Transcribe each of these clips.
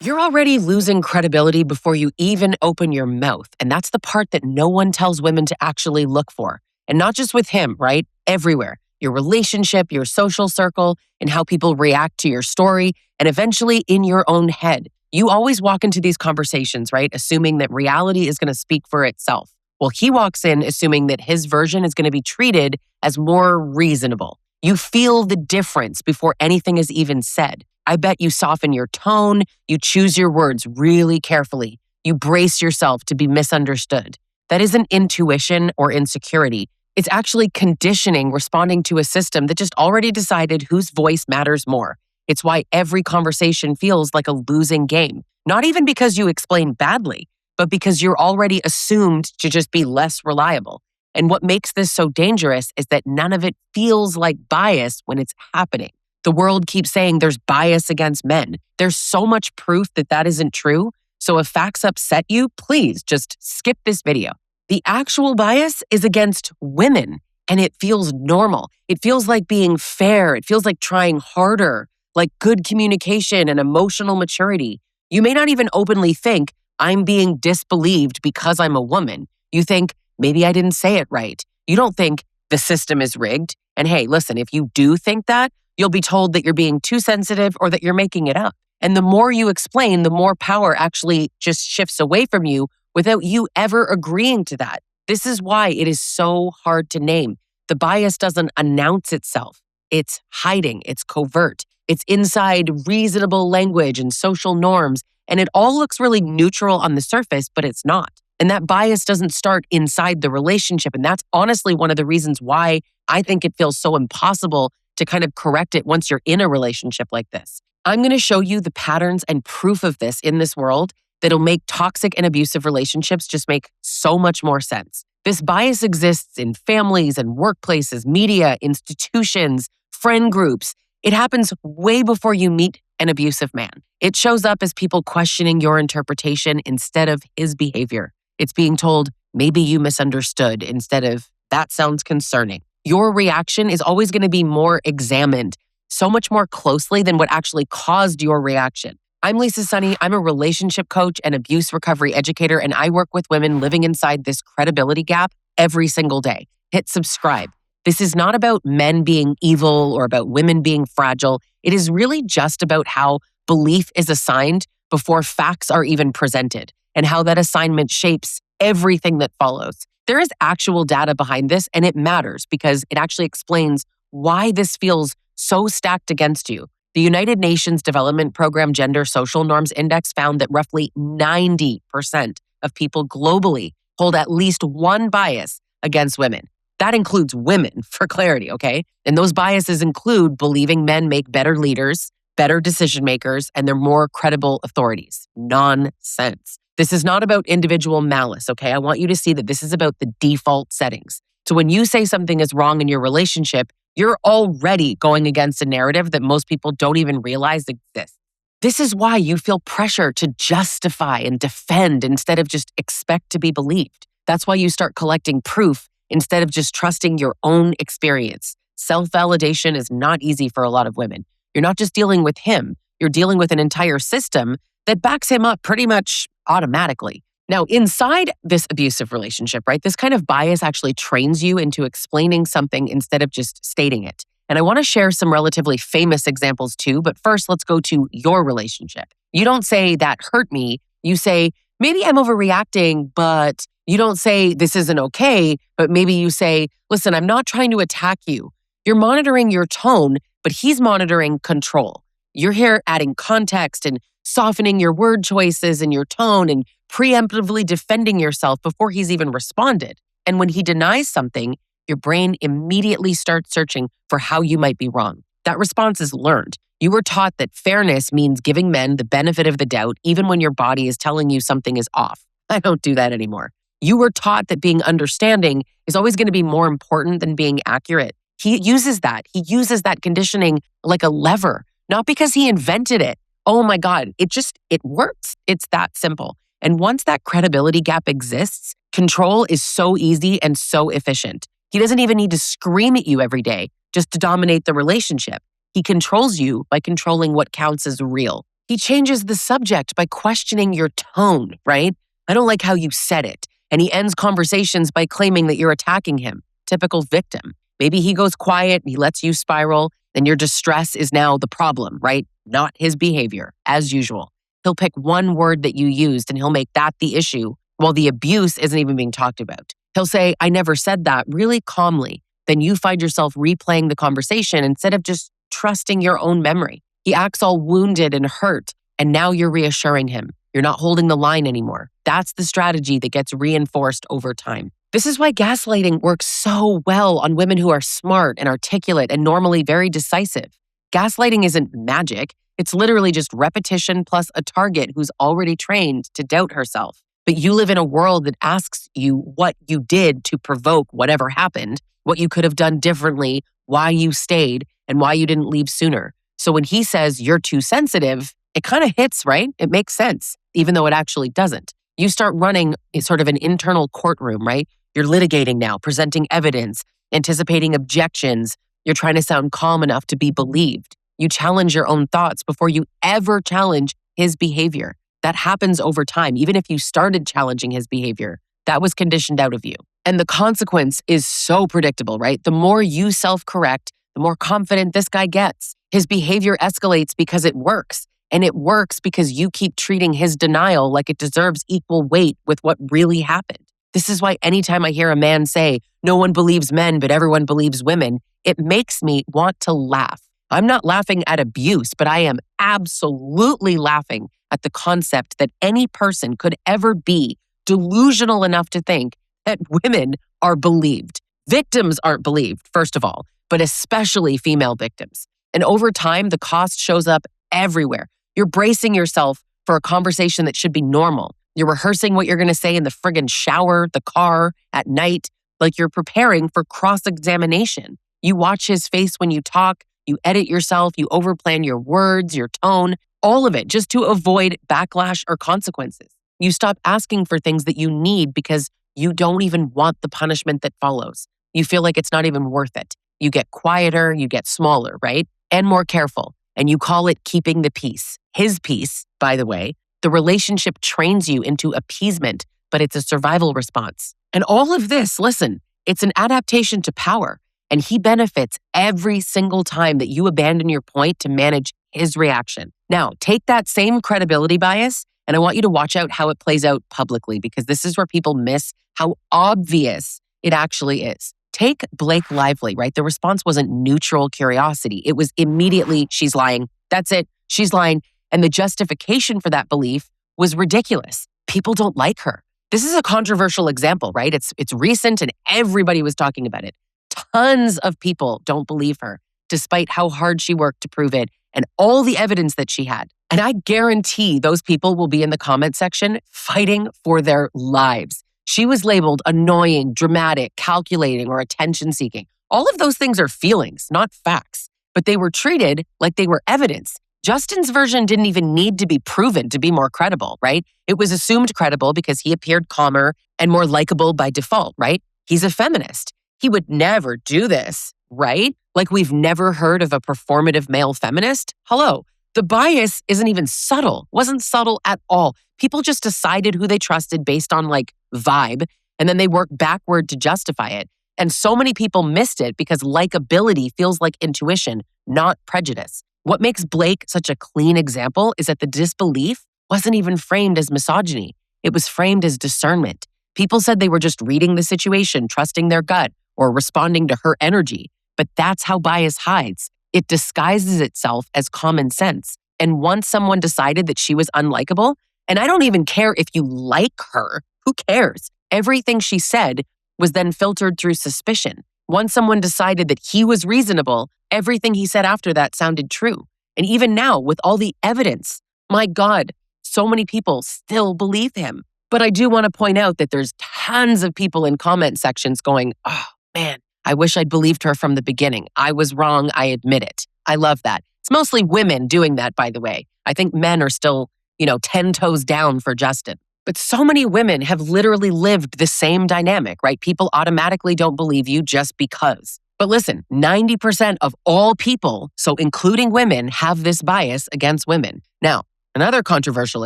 You're already losing credibility before you even open your mouth. And that's the part that no one tells women to actually look for. And not just with him, right? Everywhere. Your relationship, your social circle, and how people react to your story, and eventually in your own head. You always walk into these conversations, right? Assuming that reality is going to speak for itself. Well, he walks in assuming that his version is going to be treated as more reasonable. You feel the difference before anything is even said. I bet you soften your tone, you choose your words really carefully, you brace yourself to be misunderstood. That isn't intuition or insecurity. It's actually conditioning responding to a system that just already decided whose voice matters more. It's why every conversation feels like a losing game. Not even because you explain badly, but because you're already assumed to just be less reliable. And what makes this so dangerous is that none of it feels like bias when it's happening. The world keeps saying there's bias against men. There's so much proof that that isn't true. So if facts upset you, please just skip this video. The actual bias is against women, and it feels normal. It feels like being fair. It feels like trying harder, like good communication and emotional maturity. You may not even openly think, I'm being disbelieved because I'm a woman. You think, maybe I didn't say it right. You don't think the system is rigged. And hey, listen, if you do think that, you'll be told that you're being too sensitive or that you're making it up. And the more you explain, the more power actually just shifts away from you without you ever agreeing to that. This is why it is so hard to name. The bias doesn't announce itself. It's hiding. It's covert. It's inside reasonable language and social norms. And it all looks really neutral on the surface, but it's not. And that bias doesn't start inside the relationship. And that's honestly one of the reasons why I think it feels so impossible to kind of correct it once you're in a relationship like this. I'm going to show you the patterns and proof of this in this world that'll make toxic and abusive relationships just make so much more sense. This bias exists in families and workplaces, media, institutions, friend groups. It happens way before you meet an abusive man. It shows up as people questioning your interpretation instead of his behavior. It's being told, maybe you misunderstood instead of, that sounds concerning. Your reaction is always going to be more examined, so much more closely than what actually caused your reaction. I'm Lisa Sonni. I'm a relationship coach and abuse recovery educator, and I work with women living inside this credibility gap every single day. Hit subscribe. This is not about men being evil or about women being fragile. It is really just about how belief is assigned before facts are even presented, and how that assignment shapes everything that follows. There is actual data behind this, and it matters because it actually explains why this feels so stacked against you. The United Nations Development Program Gender Social Norms Index found that roughly 90% of people globally hold at least one bias against women. That includes women, for clarity, okay? And those biases include believing men make better leaders, better decision makers, and they're more credible authorities. Nonsense. This is not about individual malice, okay? I want you to see that this is about the default settings. So when you say something is wrong in your relationship, you're already going against a narrative that most people don't even realize exists. This is why you feel pressure to justify and defend instead of just expect to be believed. That's why you start collecting proof instead of just trusting your own experience. Self-validation is not easy for a lot of women. You're not just dealing with him, you're dealing with an entire system that backs him up pretty much automatically. Now, inside this abusive relationship, right, this kind of bias actually trains you into explaining something instead of just stating it. And I want to share some relatively famous examples too, but first let's go to your relationship. You don't say that hurt me. You say, maybe I'm overreacting, but you don't say this isn't okay, but maybe you say, listen, I'm not trying to attack you. You're monitoring your tone, but he's monitoring control. You're here adding context and softening your word choices and your tone and preemptively defending yourself before he's even responded. And when he denies something, your brain immediately starts searching for how you might be wrong. That response is learned. You were taught that fairness means giving men the benefit of the doubt even when your body is telling you something is off. I don't do that anymore. You were taught that being understanding is always going to be more important than being accurate. He uses that. He uses that conditioning like a lever, not because he invented it. Oh my God, it works. It's that simple. And once that credibility gap exists, control is so easy and so efficient. He doesn't even need to scream at you every day just to dominate the relationship. He controls you by controlling what counts as real. He changes the subject by questioning your tone, right? I don't like how you said it. And he ends conversations by claiming that you're attacking him. Typical victim. Maybe he goes quiet, he lets you spiral, and your distress is now the problem, right? Not his behavior, as usual. He'll pick one word that you used and he'll make that the issue while the abuse isn't even being talked about. He'll say, I never said that, really calmly. Then you find yourself replaying the conversation instead of just trusting your own memory. He acts all wounded and hurt, and now you're reassuring him. You're not holding the line anymore. That's the strategy that gets reinforced over time. This is why gaslighting works so well on women who are smart and articulate and normally very decisive. Gaslighting isn't magic. It's literally just repetition plus a target who's already trained to doubt herself. But you live in a world that asks you what you did to provoke whatever happened, what you could have done differently, why you stayed, and why you didn't leave sooner. So when he says you're too sensitive, it kind of hits, right? It makes sense, even though it actually doesn't. You start running sort of an internal courtroom, right? You're litigating now, presenting evidence, anticipating objections. You're trying to sound calm enough to be believed. You challenge your own thoughts before you ever challenge his behavior. That happens over time. Even if you started challenging his behavior, that was conditioned out of you. And the consequence is so predictable, right? The more you self-correct, the more confident this guy gets. His behavior escalates because it works. And it works because you keep treating his denial like it deserves equal weight with what really happened. This is why anytime I hear a man say, no one believes men, but everyone believes women, it makes me want to laugh. I'm not laughing at abuse, but I am absolutely laughing at the concept that any person could ever be delusional enough to think that women are believed. Victims aren't believed, first of all, but especially female victims. And over time, the cost shows up everywhere. You're bracing yourself for a conversation that should be normal. You're rehearsing what you're going to say in the friggin' shower, the car, at night, like you're preparing for cross-examination. You watch his face when you talk, you edit yourself, you overplan your words, your tone, all of it just to avoid backlash or consequences. You stop asking for things that you need because you don't even want the punishment that follows. You feel like it's not even worth it. You get quieter, you get smaller, right? And more careful. And you call it keeping the peace. His peace, by the way, the relationship trains you into appeasement, but it's a survival response. And all of this, listen, it's an adaptation to power. And he benefits every single time that you abandon your point to manage his reaction. Now, take that same credibility bias, and I want you to watch out how it plays out publicly, because this is where people miss how obvious it actually is. Take Blake Lively, right? The response wasn't neutral curiosity. It was immediately, she's lying. That's it. She's lying. And the justification for that belief was ridiculous. People don't like her. This is a controversial example, right? It's recent and everybody was talking about it. Tons of people don't believe her, despite how hard she worked to prove it and all the evidence that she had. And I guarantee those people will be in the comment section fighting for their lives. She was labeled annoying, dramatic, calculating, or attention-seeking. All of those things are feelings, not facts, but they were treated like they were evidence. Justin's version didn't even need to be proven to be more credible, right? It was assumed credible because he appeared calmer and more likable by default, right? He's a feminist. He would never do this, right? Like we've never heard of a performative male feminist. Hello. The bias isn't even subtle, wasn't subtle at all. People just decided who they trusted based on like vibe, and then they work backward to justify it. And so many people missed it because likability feels like intuition, not prejudice. What makes Blake such a clean example is that the disbelief wasn't even framed as misogyny. It was framed as discernment. People said they were just reading the situation, trusting their gut, or responding to her energy. But that's how bias hides. It disguises itself as common sense. And once someone decided that she was unlikable, and I don't even care if you like her, who cares? Everything she said was then filtered through suspicion. Once someone decided that he was reasonable, everything he said after that sounded true. And even now, with all the evidence, my God, so many people still believe him. But I do want to point out that there's tons of people in comment sections going, oh man, I wish I'd believed her from the beginning. I was wrong, I admit it. I love that. It's mostly women doing that, by the way. I think men are still, 10 toes down for Justin. But so many women have literally lived the same dynamic, right? People automatically don't believe you just because. But listen, 90% of all people, so including women, have this bias against women. Now, Another controversial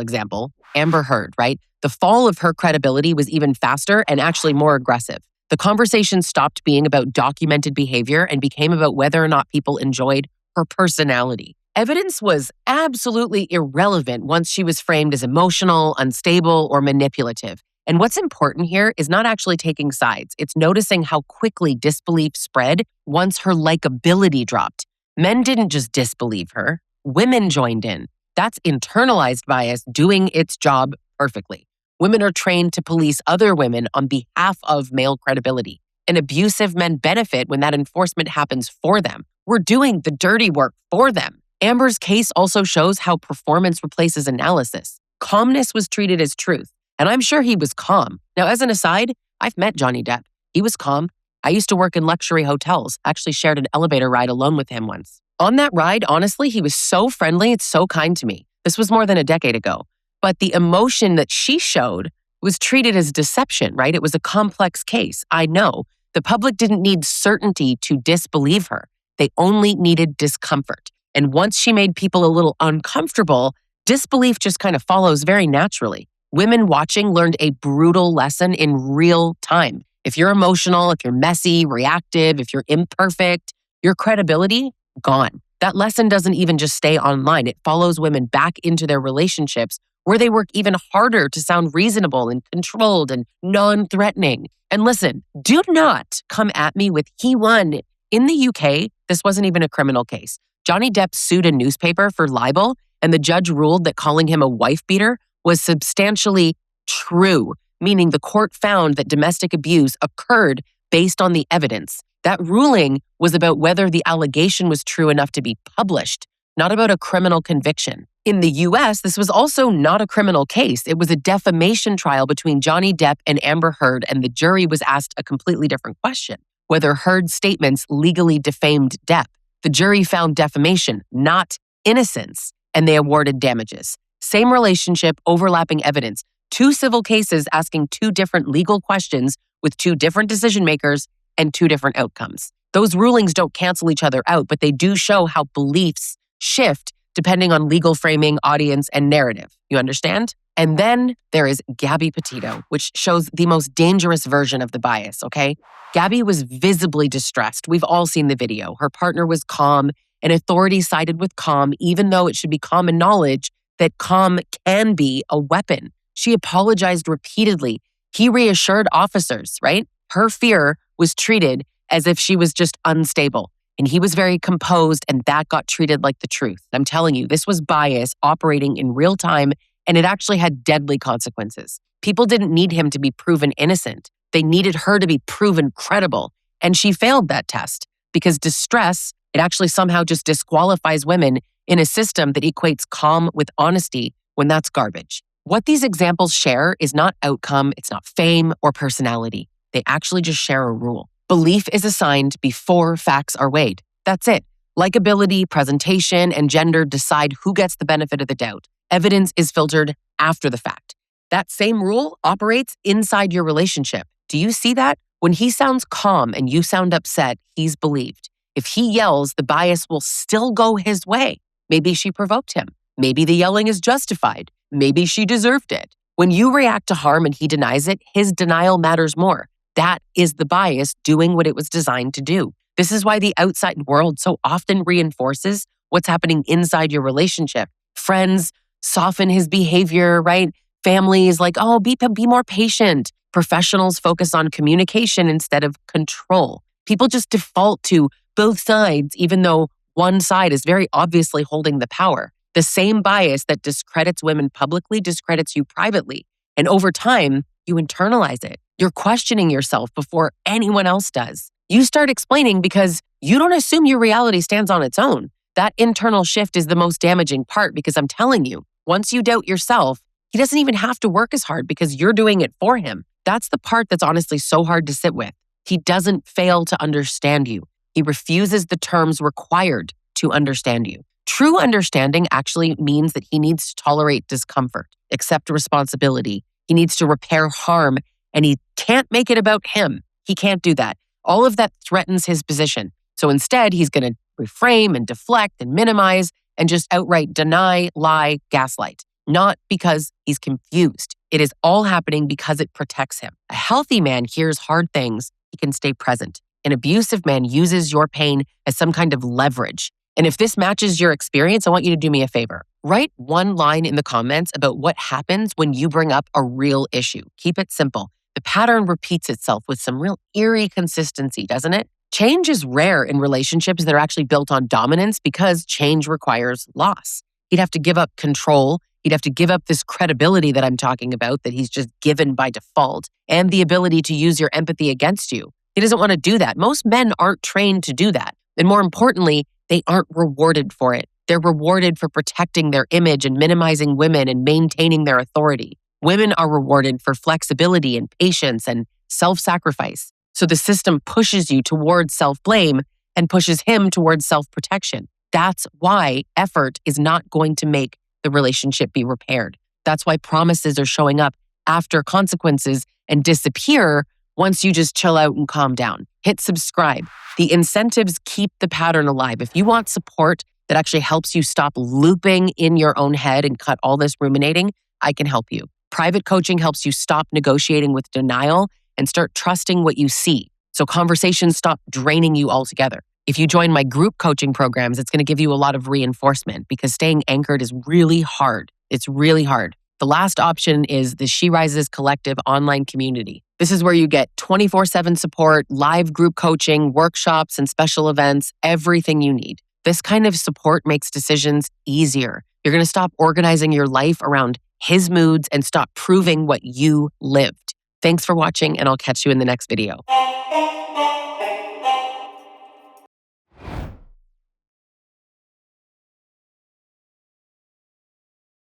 example, Amber Heard, right? The fall of her credibility was even faster and actually more aggressive. The conversation stopped being about documented behavior and became about whether or not people enjoyed her personality. Evidence was absolutely irrelevant once she was framed as emotional, unstable, or manipulative. And what's important here is not actually taking sides. It's noticing how quickly disbelief spread once her likability dropped. Men didn't just disbelieve her. Women joined in. That's internalized bias doing its job perfectly. Women are trained to police other women on behalf of male credibility. And abusive men benefit when that enforcement happens for them. We're doing the dirty work for them. Amber's case also shows how performance replaces analysis. Calmness was treated as truth, and I'm sure he was calm. Now, as an aside, I've met Johnny Depp. He was calm. I used to work in luxury hotels. I actually shared an elevator ride alone with him once. On that ride, honestly, he was so friendly and so kind to me. This was more than a decade ago. But the emotion that she showed was treated as deception, right? It was a complex case. I know. The public didn't need certainty to disbelieve her. They only needed discomfort. And once she made people a little uncomfortable, disbelief just kind of follows very naturally. Women watching learned a brutal lesson in real time. If you're emotional, if you're messy, reactive, if you're imperfect, your credibility, gone. That lesson doesn't even just stay online. It follows women back into their relationships where they work even harder to sound reasonable and controlled and non-threatening. And listen, do not come at me with he won. In the UK, this wasn't even a criminal case. Johnny Depp sued a newspaper for libel, and the judge ruled that calling him a wife beater was substantially true, meaning the court found that domestic abuse occurred based on the evidence. That ruling was about whether the allegation was true enough to be published, not about a criminal conviction. In the US, this was also not a criminal case. It was a defamation trial between Johnny Depp and Amber Heard, and the jury was asked a completely different question, whether Heard's statements legally defamed Depp. The jury found defamation, not innocence, and they awarded damages. Same relationship, overlapping evidence. Two civil cases asking two different legal questions with two different decision makers and two different outcomes. Those rulings don't cancel each other out, but they do show how beliefs shift depending on legal framing, audience, and narrative. You understand? And then there is Gabby Petito, which shows the most dangerous version of the bias, okay? Gabby was visibly distressed. We've all seen the video. Her partner was calm, and authorities sided with calm, even though it should be common knowledge that calm can be a weapon. She apologized repeatedly. He reassured officers, right? Her fear was treated as if she was just unstable. And he was very composed, and that got treated like the truth. I'm telling you, this was bias operating in real time, and it actually had deadly consequences. People didn't need him to be proven innocent. They needed her to be proven credible. And she failed that test because distress, it actually somehow just disqualifies women in a system that equates calm with honesty when that's garbage. What these examples share is not outcome, it's not fame or personality. They actually just share a rule. Belief is assigned before facts are weighed. That's it. Likability, presentation, and gender decide who gets the benefit of the doubt. Evidence is filtered after the fact. That same rule operates inside your relationship. Do you see that? When he sounds calm and you sound upset, he's believed. If he yells, the bias will still go his way. Maybe she provoked him. Maybe the yelling is justified. Maybe she deserved it. When you react to harm and he denies it, his denial matters more. That is the bias doing what it was designed to do. This is why the outside world so often reinforces what's happening inside your relationship. Friends soften his behavior, right? Families like, oh, be more patient. Professionals focus on communication instead of control. People just default to both sides, even though one side is very obviously holding the power. The same bias that discredits women publicly discredits you privately. And over time, you internalize it. You're questioning yourself before anyone else does. You start explaining because you don't assume your reality stands on its own. That internal shift is the most damaging part because I'm telling you, once you doubt yourself, he doesn't even have to work as hard because you're doing it for him. That's the part that's honestly so hard to sit with. He doesn't fail to understand you. He refuses the terms required to understand you. True understanding actually means that he needs to tolerate discomfort, accept responsibility. He needs to repair harm, and he can't make it about him. He can't do that. All of that threatens his position. So instead, he's going to reframe and deflect and minimize, and just outright deny, lie, gaslight. Not because he's confused. It is all happening because it protects him. A healthy man hears hard things, he can stay present. An abusive man uses your pain as some kind of leverage. And if this matches your experience, I want you to do me a favor. Write one line in the comments about what happens when you bring up a real issue. Keep it simple. The pattern repeats itself with some real eerie consistency, doesn't it? Change is rare in relationships that are actually built on dominance because change requires loss. He'd have to give up control. He'd have to give up this credibility that I'm talking about that he's just given by default and the ability to use your empathy against you. He doesn't want to do that. Most men aren't trained to do that. And more importantly, they aren't rewarded for it. They're rewarded for protecting their image and minimizing women and maintaining their authority. Women are rewarded for flexibility and patience and self-sacrifice. So the system pushes you towards self-blame and pushes him towards self-protection. That's why effort is not going to make the relationship be repaired. That's why promises are showing up after consequences and disappear once you just chill out and calm down. Hit subscribe. The incentives keep the pattern alive. If you want support that actually helps you stop looping in your own head and cut all this ruminating, I can help you. Private coaching helps you stop negotiating with denial and start trusting what you see. So conversations stop draining you altogether. If you join my group coaching programs, it's going to give you a lot of reinforcement because staying anchored is really hard. It's really hard. The last option is the She Rises Collective online community. This is where you get 24/7 support, live group coaching, workshops, and special events, everything you need. This kind of support makes decisions easier. You're going to stop organizing your life around his moods and stop proving what you lived. Thanks for watching, and I'll catch you in the next video.